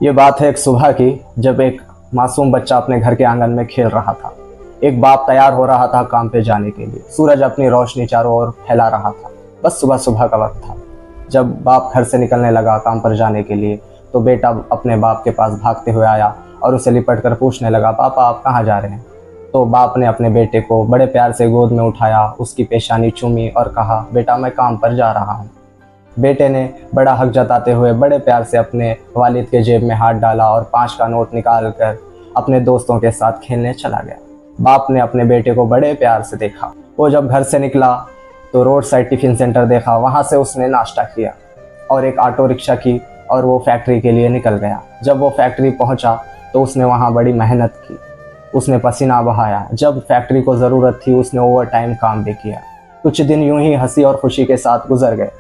ये बात है एक सुबह की, जब एक मासूम बच्चा अपने घर के आंगन में खेल रहा था। एक बाप तैयार हो रहा था काम पे जाने के लिए। सूरज अपनी रोशनी चारों ओर फैला रहा था। बस सुबह सुबह का वक्त था। जब बाप घर से निकलने लगा काम पर जाने के लिए, तो बेटा अपने बाप के पास भागते हुए आया और उसे लिपट कर पूछने लगा, पापा आप कहाँ जा रहे हैं? तो बाप ने अपने बेटे को बड़े प्यार से गोद में उठाया, उसकी पेशानी चूमी और कहा, बेटा मैं काम पर जा रहा हूँ। बेटे ने बड़ा हक जताते हुए बड़े प्यार से अपने वालिद के जेब में हाथ डाला और 5 का नोट निकाल कर अपने दोस्तों के साथ खेलने चला गया। बाप ने अपने बेटे को बड़े प्यार से देखा। वो जब घर से निकला तो रोड साइड टिफ़िन सेंटर देखा, वहाँ से उसने नाश्ता किया और एक ऑटो रिक्शा की और वो फैक्ट्री के लिए निकल गया। जब वो फैक्ट्री पहुँचा तो उसने वहाँ बड़ी मेहनत की, उसने पसीना बहाया। जब फैक्ट्री को ज़रूरत थी उसने ओवर टाइम काम भी किया। कुछ दिन यूं ही हंसी और खुशी के साथ गुजर गए।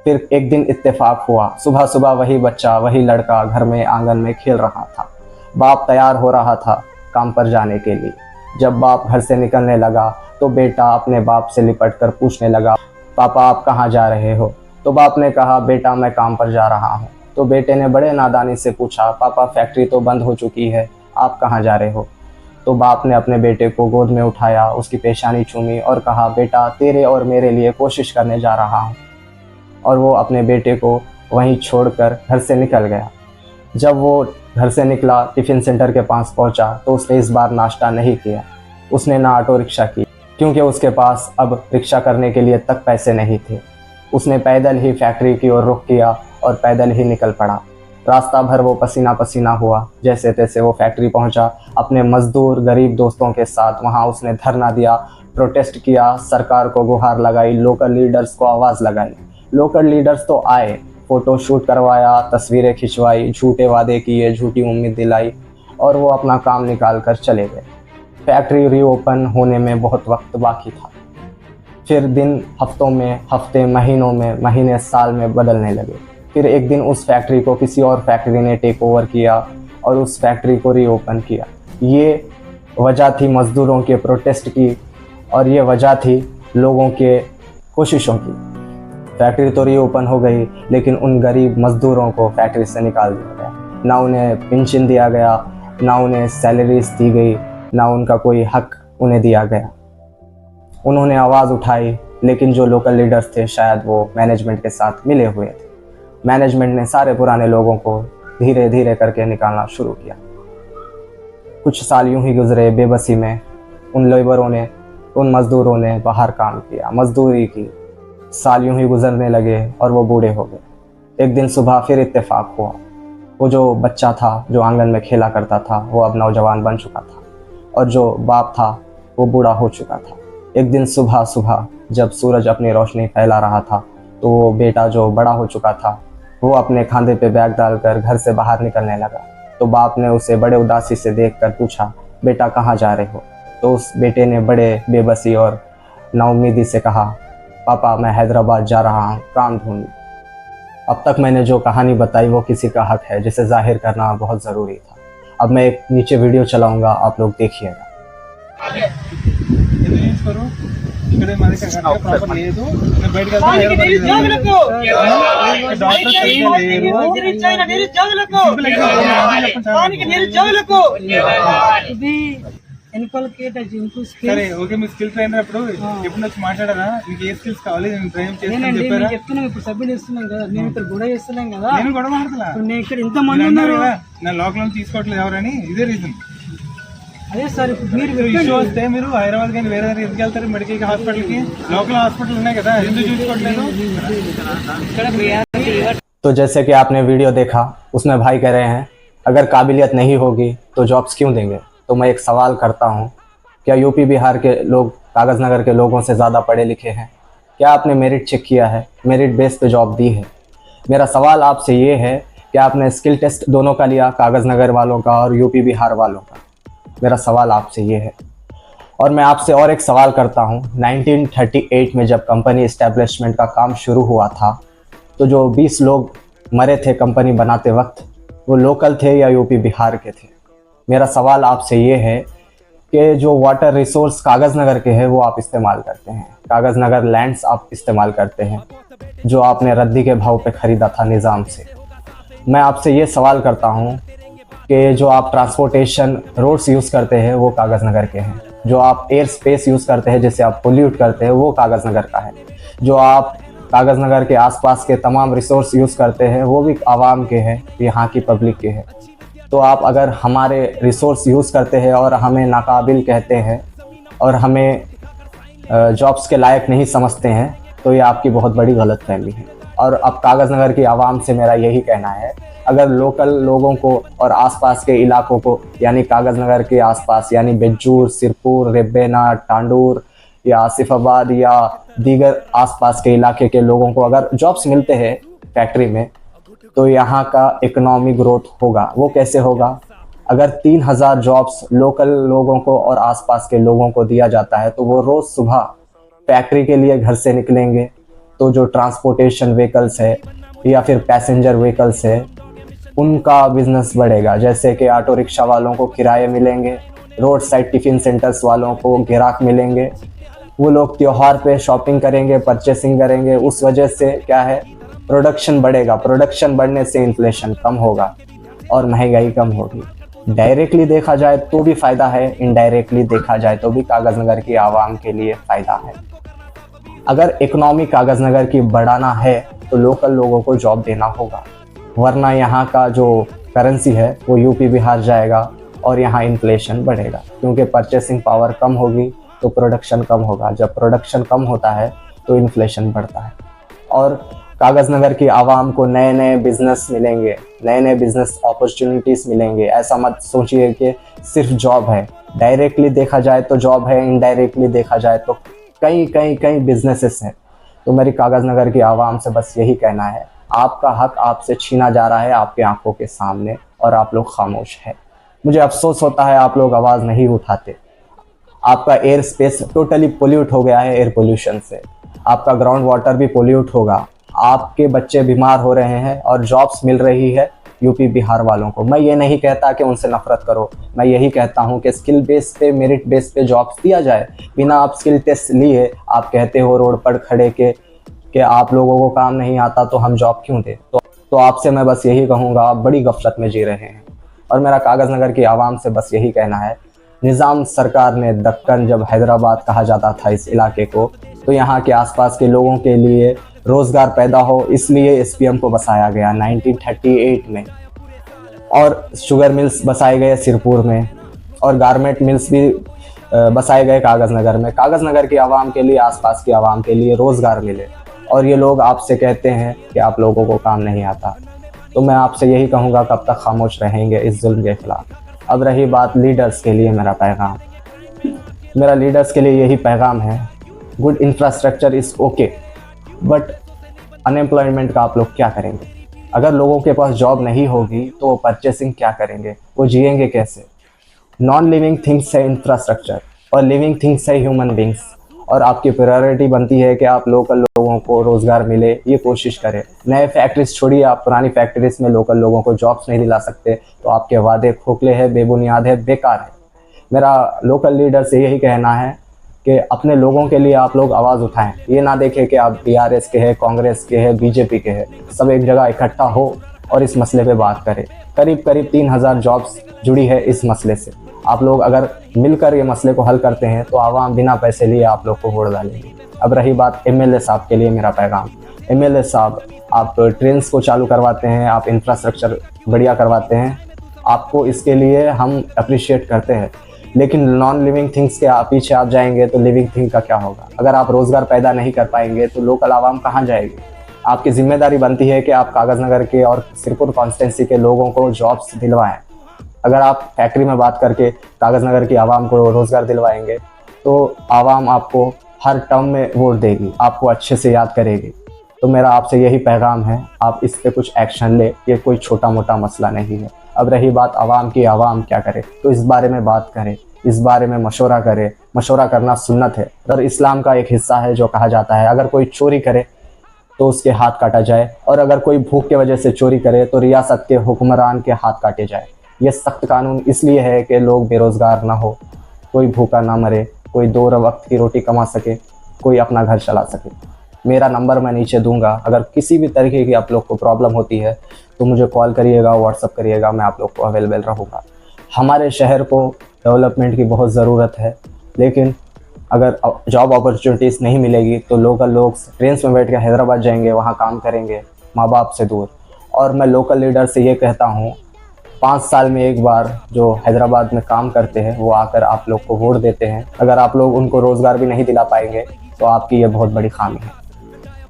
फिर एक दिन इत्तेफाक हुआ। सुबह सुबह वही बच्चा, वही लड़का घर में आंगन में खेल रहा था। बाप तैयार हो रहा था काम पर जाने के लिए। जब बाप घर से निकलने लगा तो बेटा अपने बाप से लिपट कर पूछने लगा, पापा आप कहाँ जा रहे हो? तो बाप ने कहा, बेटा मैं काम पर जा रहा हूँ। तो बेटे ने बड़े नादानी से पूछा, पापा फैक्ट्री तो बंद हो चुकी है, आप कहाँ जा रहे हो? तो बाप ने अपने बेटे को गोद में उठाया, उसकी पेशानी चूमी और कहा, बेटा तेरे और मेरे लिए कोशिश करने जा रहा हूँ। और वो अपने बेटे को वहीं छोड़कर घर से निकल गया। जब वो घर से निकला, टिफ़िन सेंटर के पास पहुंचा तो उसने इस बार नाश्ता नहीं किया। उसने ना ऑटो रिक्शा की, क्योंकि उसके पास अब रिक्शा करने के लिए तक पैसे नहीं थे। उसने पैदल ही फैक्ट्री की ओर रुख किया और पैदल ही निकल पड़ा। रास्ता भर वो पसीना पसीना हुआ। जैसे तैसे वो फैक्ट्री पहुंचा। अपने मजदूर गरीब दोस्तों के साथ वहां उसने धरना दिया, प्रोटेस्ट किया, सरकार को गुहार लगाई, लोकल लीडर्स को आवाज़ लगाई। लोकल लीडर्स तो आए, फ़ोटो शूट करवाया, तस्वीरें खिंचवाई, झूठे वादे किए, झूठी उम्मीद दिलाई और वो अपना काम निकाल कर चले गए। फैक्ट्री रीओपन होने में बहुत वक्त बाकी था। फिर दिन हफ्तों में, हफ्ते महीनों में, महीने साल में बदलने लगे। फिर एक दिन उस फैक्ट्री को किसी और फैक्ट्री ने टेक ओवर किया और उस फैक्ट्री को रीओपन किया। ये वजह थी मज़दूरों के प्रोटेस्ट की और ये वजह थी लोगों के कोशिशों की। फैक्ट्री तो रीओपन हो गई, लेकिन उन गरीब मज़दूरों को फैक्ट्री से निकाल दिया गया। ना उन्हें पेंशन दिया गया, ना उन्हें सैलरीज दी गई, ना उनका कोई हक उन्हें दिया गया। उन्होंने आवाज़ उठाई, लेकिन जो लोकल लीडर्स थे शायद वो मैनेजमेंट के साथ मिले हुए थे। मैनेजमेंट ने सारे पुराने लोगों को धीरे धीरे करके निकालना शुरू किया। कुछ साल यूं ही गुजरे बेबसी में। उन लेबरों ने, उन मज़दूरों ने बाहर काम किया, मजदूरी की। साल यूं ही गुजरने लगे और वो बूढ़े हो गए। एक दिन सुबह फिर इत्तेफाक हुआ। वो जो बच्चा था जो आंगन में खेला करता था वो अब नौजवान बन चुका था और जो बाप था वो बूढ़ा हो चुका था। एक दिन सुबह सुबह जब सूरज अपनी रोशनी फैला रहा था तो वो बेटा जो बड़ा हो चुका था वो अपने खांधे पे बैग डालकर घर से बाहर निकलने लगा। तो बाप ने उसे बड़े उदासी से देखकर पूछा, बेटा कहाँ जा रहे हो? तो उस बेटे ने बड़े बेबसी और नाउम्मीदी से कहा, पापा मैं हैदराबाद जा रहा हूँ काम ढूंढने। अब तक मैंने जो कहानी बताई वो किसी का हक है जिसे जाहिर करना बहुत ज़रूरी था। अब मैं एक नीचे वीडियो चलाऊंगा, आप लोग देखिएगा। సరే ఓకే మీ స్కిల్ ట్రైనర్ అప్పుడు ఎప్పుడు వచ్చి మాట్లాడారా మీకు ఏ స్కిల్స్ కావాలి నేను ట్రైన్ చేస్తాను చెప్పారా చెప్తున్నాం ఇప్పుడు సబ్మిట్ చేస్తున్నాం కదా మేము ఇక్కడ గొడవ చేస్తున్నాం కదా నేను గొడవ మాట్లాడలా నేను ఇక్కడ ఇంత మంది ఉన్నారు నా లోకల్ తీసుకోవట్లేదు ఎవరని ఇదే రీజన్ అదే సార్ ఇప్పుడు మీరు ఇష్యూ వస్తే మీరు హైదరాబాద్ కానీ వేరే దగ్గర ఎందుకు వెళ్తారు మెడికల్ హాస్పిటల్ కి లోకల్ హాస్పిటల్ ఉన్నాయి కదా ఎందుకు చూసుకోవట్లేదు तो जैसे कि आपने वीडियो देखा, उसमें भाई कह रहे हैं अगर काबिलियत नहीं होगी तो जॉब्स क्यों देंगे। तो मैं एक सवाल करता हूँ, क्या यूपी बिहार के लोग कागज़ नगर के लोगों से ज़्यादा पढ़े लिखे हैं? क्या आपने मेरिट चेक किया है, मेरिट बेस पे जॉब दी है? मेरा सवाल आपसे ये है कि आपने स्किल टेस्ट दोनों का लिया, कागज़ नगर वालों का और यूपी बिहार वालों का? मेरा सवाल आपसे ये है। और मैं आपसे और एक सवाल करता हूँ, 1938 में जब कंपनी इस्टेब्लिशमेंट का काम शुरू हुआ था तो जो 20 लोग मरे थे कंपनी बनाते वक्त, वो लोकल थे या यूपी बिहार के थे? मेरा सवाल आपसे ये है कि जो वाटर रिसोर्स कागज़ नगर के हैं वो आप इस्तेमाल करते हैं, कागज़ नगर लैंड्स आप इस्तेमाल करते हैं जो आपने रद्दी के भाव पे ख़रीदा था निज़ाम से। मैं आपसे ये सवाल करता हूँ कि जो आप ट्रांसपोर्टेशन रोड्स यूज़ करते हैं वो कागज़ नगर के हैं, जो आप एयर स्पेस यूज़ करते हैं जिससे आप पोल्यूट करते हैं वो कागज़ नगर का है, जो आप कागज़ नगर के आसपास के तमाम रिसोर्स यूज़ करते हैं वो भी आवाम के हैं, यहाँ की पब्लिक के हैं। तो आप अगर हमारे रिसोर्स यूज़ करते हैं और हमें नाकाबिल कहते हैं और हमें जॉब्स के लायक नहीं समझते हैं तो ये आपकी बहुत बड़ी गलतफहमी है। और अब कागज़ नगर की आवाम से मेरा यही कहना है, अगर लोकल लोगों को और आसपास के इलाकों को यानी कागज़ नगर के आसपास यानी बेज्जूर, सिरपुर, रेब्बेना, टांडूर या आसिफाबाद या दीगर आसपास के इलाके के लोगों को अगर जॉब्स मिलते हैं फैक्ट्री में तो यहाँ का इकोनॉमी ग्रोथ होगा। वो कैसे होगा? अगर 3000 जॉब्स लोकल लोगों को और आसपास के लोगों को दिया जाता है तो वो रोज़ सुबह फैक्ट्री के लिए घर से निकलेंगे, तो जो ट्रांसपोर्टेशन व्हीकल्स है या फिर पैसेंजर व्हीकल्स है उनका बिजनेस बढ़ेगा। जैसे कि ऑटो रिक्शा वालों को किराए मिलेंगे, रोड साइड टिफ़िन सेंटर्स वालों को ग्राहक मिलेंगे, वो लोग त्यौहार पे शॉपिंग करेंगे, परचेसिंग करेंगे। उस वजह से क्या है, प्रोडक्शन बढ़ेगा। प्रोडक्शन बढ़ने से इन्फ्लेशन कम होगा और महंगाई कम होगी। डायरेक्टली देखा जाए तो भी फ़ायदा है, इनडायरेक्टली देखा जाए तो भी कागज़ नगर की आवाम के लिए फ़ायदा है। अगर इकोनॉमी कागज़ नगर की बढ़ाना है तो लोकल लोगों को जॉब देना होगा, वरना यहाँ का जो करेंसी है वो यूपी बिहार जाएगा और यहाँ इन्फ्लेशन बढ़ेगा, क्योंकि परचेसिंग पावर कम होगी तो प्रोडक्शन कम होगा। जब प्रोडक्शन कम होता है तो इन्फ्लेशन बढ़ता है और कागज़ नगर की आवाम को नए नए बिज़नेस मिलेंगे, नए नए बिज़नेस अपॉर्चुनिटीज़ मिलेंगे। ऐसा मत सोचिए कि सिर्फ जॉब है, डायरेक्टली देखा जाए तो जॉब है, इनडायरेक्टली देखा जाए तो कई बिजनेसेस हैं। तो मेरी कागज़ नगर की आवाम से बस यही कहना है, आपका हक आपसे छीना जा रहा है आपकी आंखों के सामने और आप लोग खामोश हैं। मुझे अफसोस होता है आप लोग आवाज़ नहीं उठाते। आपका एयर स्पेस टोटली पोल्यूट हो गया है एयर पोल्यूशन से, आपका ग्राउंड वाटर भी पोल्यूट होगा, आपके बच्चे बीमार हो रहे हैं और जॉब्स मिल रही है यूपी बिहार वालों को। मैं ये नहीं कहता कि उनसे नफरत करो, मैं यही कहता हूँ कि स्किल बेस पे, मेरिट बेस पे जॉब्स दिया जाए। बिना आप स्किल टेस्ट लिए आप कहते हो रोड पर खड़े कि आप लोगों को काम नहीं आता तो हम जॉब क्यों दें। तो आपसे मैं बस यही कहूँगा, आप बड़ी गफलत में जी रहे हैं। और मेरा कागज़ नगर की आवाम से बस यही कहना है, निज़ाम सरकार ने दक्कन जब हैदराबाद कहा जाता था इस इलाके को, तो यहाँ के आसपास के लोगों के लिए रोज़गार पैदा हो इसलिए एसपीएम को बसाया गया 1938 में। और शुगर मिल्स बसाए गए सिरपुर में और गारमेंट मिल्स भी बसाए गए कागज़ नगर में। कागज़ नगर की आवाम के लिए, आसपास की आवाम के लिए रोज़गार मिले और ये लोग आपसे कहते हैं कि आप लोगों को काम नहीं आता। तो मैं आपसे यही कहूँगा, कब तक खामोश रहेंगे इस जुल्म के ख़िलाफ़। अब रही बात लीडर्स के लिए मेरा पैगाम, मेरा लीडर्स के लिए यही पैगाम है, good infrastructure is okay but unemployment का आप लोग क्या करेंगे? अगर लोगों के पास जॉब नहीं होगी तो वो परचेसिंग क्या करेंगे, वो जिएंगे कैसे? नॉन लिविंग थिंग्स है इंफ्रास्ट्रक्चर और लिविंग थिंग्स है ह्यूमन बींग्स। और आपकी प्रायोरिटी बनती है कि आप लोकल लोगों को रोज़गार मिले, ये कोशिश करें। नए फैक्ट्रीज छोड़िए, आप पुरानी फैक्ट्रीज में लोकल लोगों को जॉब्स नहीं दिला सकते तो आपके वादे खोखले हैं, बेबुनियाद है, बेकार है। मेरा लोकल लीडर से यही कहना है कि अपने लोगों के लिए आप लोग आवाज़ उठाएं। ये ना देखें कि आप बीआरएस के हैं, कांग्रेस के हैं, बीजेपी के हैं, सब एक जगह इकट्ठा हो और इस मसले पे बात करें। करीब 3000 जॉब्स जुड़ी है इस मसले से। आप लोग अगर मिलकर ये मसले को हल करते हैं तो आवाम बिना पैसे लिए आप लोग को वोट डालेंगे। अब रही बात एमएलए साहब के लिए मेरा पैगाम, एमएलए साहब आप ट्रेन्स को चालू करवाते हैं, आप इंफ्रास्ट्रक्चर बढ़िया करवाते हैं, आपको इसके लिए हम अप्रिशिएट करते हैं। लेकिन नॉन लिविंग थिंग्स के पीछे आप जाएंगे तो लिविंग थिंग का क्या होगा? अगर आप रोज़गार पैदा नहीं कर पाएंगे तो लोकल आवाम कहाँ जाएगी? आपकी जिम्मेदारी बनती है कि आप कागज़ नगर के और सिरपुर कॉन्स्टिट्यूंसी के लोगों को जॉब्स दिलवाएं। अगर आप फैक्ट्री में बात करके कागज़ नगर की आवाम को रोज़गार दिलवाएंगे तो आवाम आपको हर टर्म में वोट देगी, आपको अच्छे से याद करेगी। तो मेरा आपसे यही पैगाम है, आप इस पर कुछ एक्शन ले, ये कोई छोटा मोटा मसला नहीं है। अब रही बात आवाम की, आवाम क्या करे, तो इस बारे में बात करें, इस बारे में मशवरा करें। मशवरा करना सुन्नत है और इस्लाम का एक हिस्सा है जो कहा जाता है अगर कोई चोरी करे तो उसके हाथ काटा जाए और अगर कोई भूख की वजह से चोरी करे तो रियासत के हुक्मरान के हाथ काटे जाए। ये सख्त कानून इसलिए है कि लोग बेरोज़गार ना हो, कोई भूखा ना मरे, कोई 2 वक्त की रोटी कमा सके, कोई अपना घर चला सके। मेरा नंबर मैं नीचे दूंगा, अगर किसी भी तरीके की आप लोग को प्रॉब्लम होती है तो मुझे कॉल करिएगा, व्हाट्सअप करिएगा, मैं आप लोग को अवेलेबल रहूँगा। हमारे शहर को डेवलपमेंट की बहुत ज़रूरत है, लेकिन अगर जॉब अपॉर्चुनिटीज़ नहीं मिलेगी तो लोकल लोग ट्रेन में बैठ के हैदराबाद जाएंगे, वहाँ काम करेंगे माँ बाप से दूर। और मैं लोकल लीडर से ये कहता हूँ, 5 साल में एक बार जो हैदराबाद में काम करते हैं वो आकर आप लोग को वोट देते हैं। अगर आप लोग उनको रोज़गार भी नहीं दिला पाएंगे तो आपकी ये बहुत बड़ी खामी है।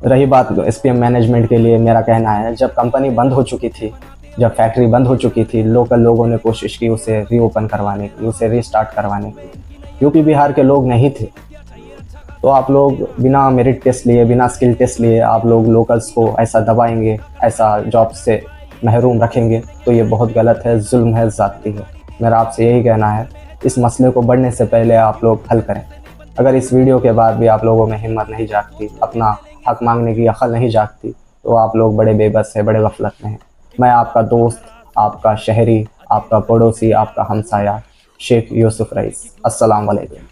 रही बात SPM मैनेजमेंट के लिए, मेरा कहना है, जब कंपनी बंद हो चुकी थी, जब फैक्ट्री बंद हो चुकी थी, लोकल लोगों ने कोशिश की उसे रीओपन करवाने की, उसे रीस्टार्ट करवाने की। यूपी बिहार के लोग नहीं थे, तो आप लोग बिना मेरिट टेस्ट लिए, बिना स्किल टेस्ट लिए आप लोग लोकल्स को ऐसा दबाएंगे, ऐसा जॉब से महरूम रखेंगे, तो ये बहुत गलत है, जुल्म है, ज़्यादती है। मेरा आपसे यही कहना है, इस मसले को बढ़ने से पहले आप लोग हल करें। अगर इस वीडियो के बाद भी आप लोगों में हिम्मत नहीं जागती, अपना हक मांगने की अक्ल नहीं जागती, तो आप लोग बड़े बेबस हैं, बड़े गफलत में हैं। मैं आपका दोस्त, आपका शहरी, आपका पड़ोसी, आपका हमसाया शेख यूसुफ रईस। अस्सलाम वालेकुम।